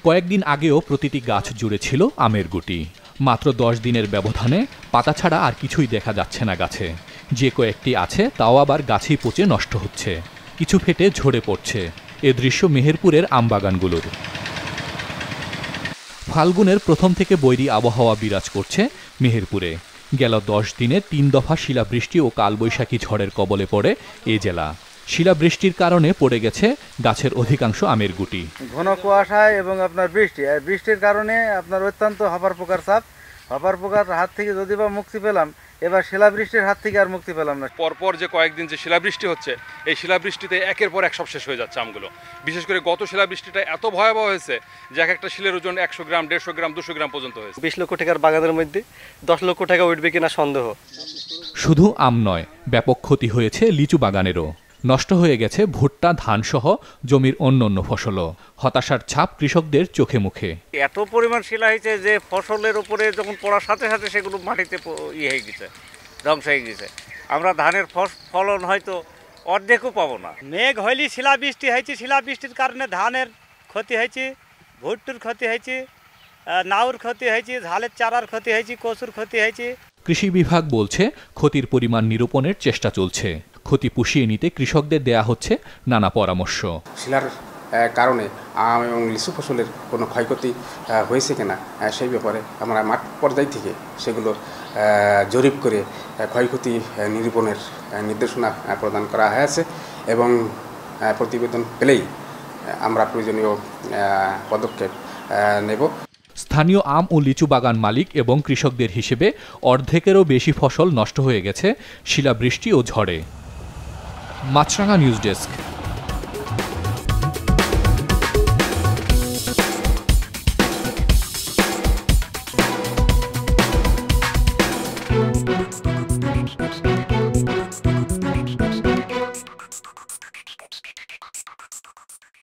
কয়েকদিন আগেও প্রতিটি গাছ জুড়ে ছিল আমের গুটি। মাত্র 10 দিনের ব্যবধানে পাতা ছাড়া আর কিছুই দেখা যাচ্ছে না গাছে। যে কয়েকটি আছে তাও আবার গাছেই পচে নষ্ট হচ্ছে, কিছু ফেটে ঝরে পড়ছে। এ দৃশ্য মেহেরপুরের আমবাগানগুলোর। ফাল্গুনের প্রথম থেকে বৈরী আবহাওয়া বিরাজ করছে মেহেরপুরে। গেল 10 দিনে 3 দফা শিলাবৃষ্টি ও কালবৈশাখী ঝড়ের কবলে পড়ে এ জেলা। শিলাবৃষ্টির কারণে পড়ে গেছে গাছের অধিকাংশ আমের গুটি। ঘন কুয়াশা এবং আপনার বৃষ্টির কারণে আপনার অত্যন্ত হপার পোকার চাপ। হপার পোকার হাত থেকে যদি বা মুক্তি পেলাম, এবার শিলাবৃষ্টির হাত থেকে আর মুক্তি পেলাম না। পরপর যে কয়েকদিন যে শিলাবৃষ্টি হচ্ছে, এই শিলাবৃষ্টিতে একের পর এক সব শেষ হয়ে যাচ্ছে আমগুলো। বিশেষ করে গত শিলাবৃষ্টিটা এত ভয়াবহ হয়েছে যে এক একটা শিলের ওজন 100 গ্রাম, 150 গ্রাম, 200 গ্রাম পর্যন্ত হয়েছে। 20 লক্ষ টাকার বাগানের মধ্যে 10 লক্ষ টাকা উঠবে কিনা সন্দেহ। শুধু আম নয়, ব্যাপক ক্ষতি হয়েছে লিচু বাগানেরও। নষ্ট হয়ে গেছে ভুট্টা, ধানসহ জমির অন্যান্য ফসলও। হতাশার ছাপ কৃষকদের চোখে মুখে। এত পরিমাণ শিলা হয়েছে যে ফসলের উপরে যখন পড়ার সাথে সাথে সেগুলো মাটিতে হয়ে গেছে, ধ্বংস হয়ে গেছে। আমরা ধানের ফলন হয়তো অর্ধেকও পাবো না। মেঘ হইলি শিলাবৃষ্টি হয়েছে, শিলাবৃষ্টির কারণে ধানের ক্ষতি হয়েছে, ভুট্টুর ক্ষতি হয়েছে, নাউর ক্ষতি হয়েছে, ঝালের চারার ক্ষতি হয়েছে, কচুর ক্ষতি হয়েছে। কৃষি বিভাগ বলছে ক্ষতির পরিমাণ নিরূপণের চেষ্টা চলছে। ক্ষতি পুষিয়ে নিতে কৃষকদের দেয়া হচ্ছে নানা পরামর্শ। শিলার কারণে আম এবং লিচু ফসলের কোনো ক্ষয়ক্ষতি হয়েছে কিনা সেই ব্যাপারে আমরা মাঠ পর্যায় থেকে সেগুলো জরিপ করে ক্ষয়ক্ষতি নিরূপণের নির্দেশনা প্রদান করা হয়েছে এবং প্রতিবেদন পেলেই আমরা প্রয়োজনীয় পদক্ষেপ নেব। স্থানীয় আম ও লিচু বাগান মালিক এবং কৃষকদের হিসেবে অর্ধেকেরও বেশি ফসল নষ্ট হয়ে গেছে শিলাবৃষ্টি ও ঝড়ে। মাছরাঙা নিউজ ডেস্ক।